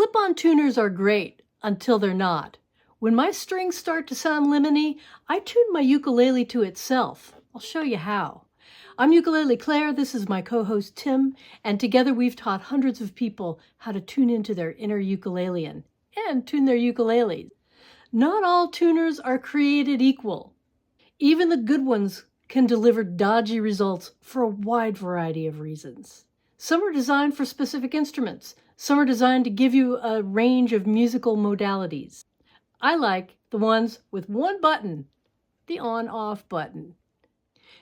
Clip-on tuners are great until they're not. When my strings start to sound lemony, I tune my ukulele to itself. I'll show you how. I'm Ukulele Claire, this is my co-host Tim, and together we've taught hundreds of people how to tune into their inner ukulelian and tune their ukuleles. Not all tuners are created equal. Even the good ones can deliver dodgy results for a wide variety of reasons. Some are designed for specific instruments. Some are designed to give you a range of musical modalities. I like the ones with one button, the on-off button.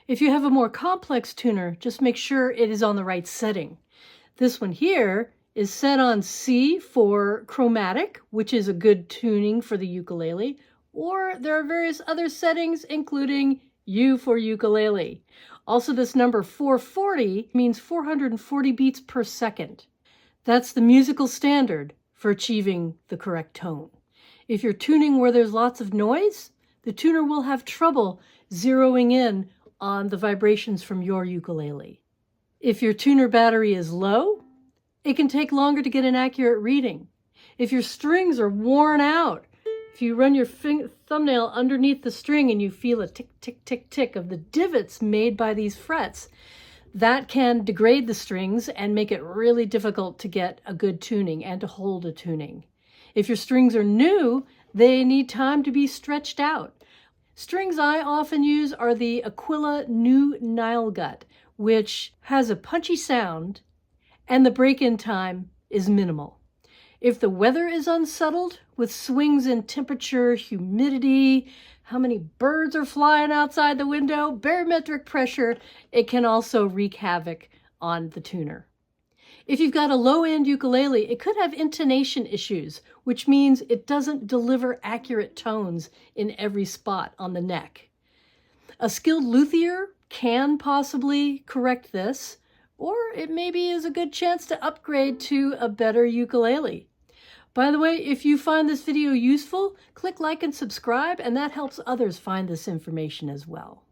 If you have a more complex tuner, just make sure it is on the right setting. This one here is set on C for chromatic, which is a good tuning for the ukulele, or there are various other settings, including U for ukulele. Also, this number 440 means 440 beats per second. That's the musical standard for achieving the correct tone. If you're tuning where there's lots of noise, the tuner will have trouble zeroing in on the vibrations from your ukulele. If your tuner battery is low, it can take longer to get an accurate reading. If your strings are worn out, if you run your thumbnail underneath the string and you feel a tick, tick, tick, tick of the divots made by these frets, that can degrade the strings and make it really difficult to get a good tuning and to hold a tuning. If your strings are new, they need time to be stretched out. Strings I often use are the Aquila New Nile Gut, which has a punchy sound and the break-in time is minimal. If the weather is unsettled with swings in temperature, humidity, how many birds are flying outside the window, barometric pressure, it can also wreak havoc on the tuner. If you've got a low-end ukulele, it could have intonation issues, which means it doesn't deliver accurate tones in every spot on the neck. A skilled luthier can possibly correct this, or it maybe is a good chance to upgrade to a better ukulele. By the way, if you find this video useful, click like and subscribe, and that helps others find this information as well.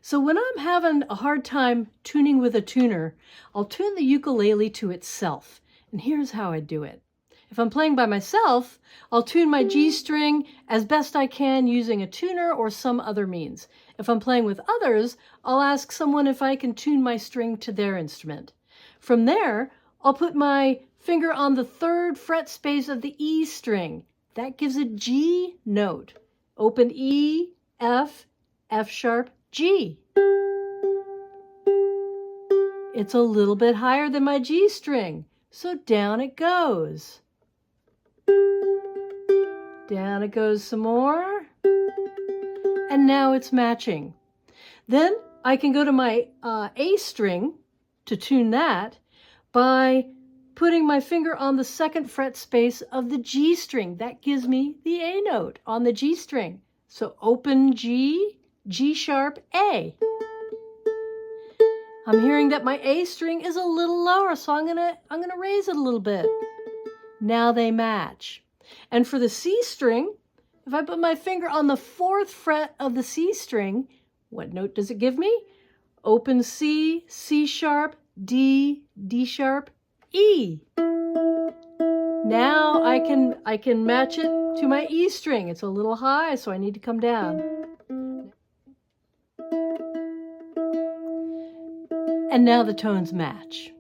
So when I'm having a hard time tuning with a tuner, I'll tune the ukulele to itself. And here's how I do it. If I'm playing by myself, I'll tune my G string as best I can using a tuner or some other means. If I'm playing with others, I'll ask someone if I can tune my string to their instrument. From there, I'll put my finger on the third fret space of the E string. That gives a G note. Open E, F, F sharp, G. It's a little bit higher than my G string, so down it goes. Down it goes some more. And now it's matching. Then I can go to my A string to tune that by putting my finger on the second fret space of the G string. That gives me the A note on the G string. So open G, G sharp, A. I'm hearing that my A string is a little lower, so I'm gonna raise it a little bit. Now they match. And for the C string, if I put my finger on the fourth fret of the C string, what note does it give me? Open C, C sharp, D, D sharp, E. Now I can match it to my E string. It's a little high, so I need to come down. And now the tones match.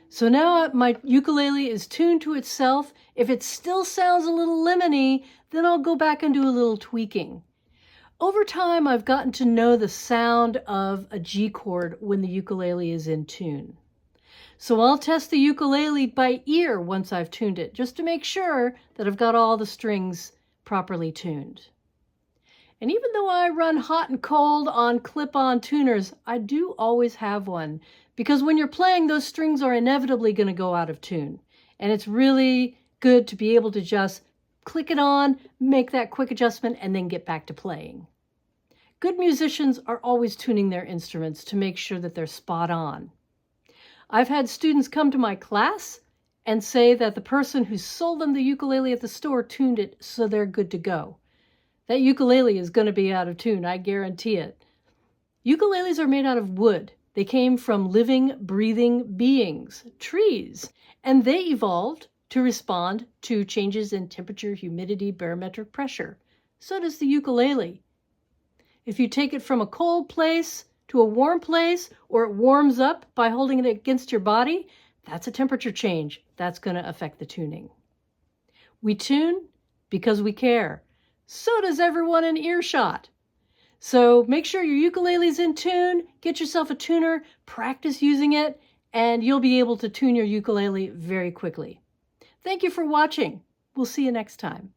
So now my ukulele is tuned to itself. If it still sounds a little lemony, then I'll go back and do a little tweaking. Over time, I've gotten to know the sound of a G chord when the ukulele is in tune. So I'll test the ukulele by ear once I've tuned it, just to make sure that I've got all the strings properly tuned. And even though I run hot and cold on clip-on tuners, I do always have one, because when you're playing, those strings are inevitably going to go out of tune. And it's really good to be able to just click it on, make that quick adjustment, and then get back to playing. Good musicians are always tuning their instruments to make sure that they're spot on. I've had students come to my class and say that the person who sold them the ukulele at the store tuned it so they're good to go. That ukulele is going to be out of tune, I guarantee it. Ukuleles are made out of wood. They came from living, breathing beings, trees, and they evolved to respond to changes in temperature, humidity, barometric pressure. So does the ukulele. If you take it from a cold place to a warm place, or it warms up by holding it against your body, that's a temperature change. That's going to affect the tuning. We tune because we care. So does everyone in earshot. So make sure your ukulele's in tune, get yourself a tuner, practice using it, and you'll be able to tune your ukulele very quickly. Thank you for watching. We'll see you next time.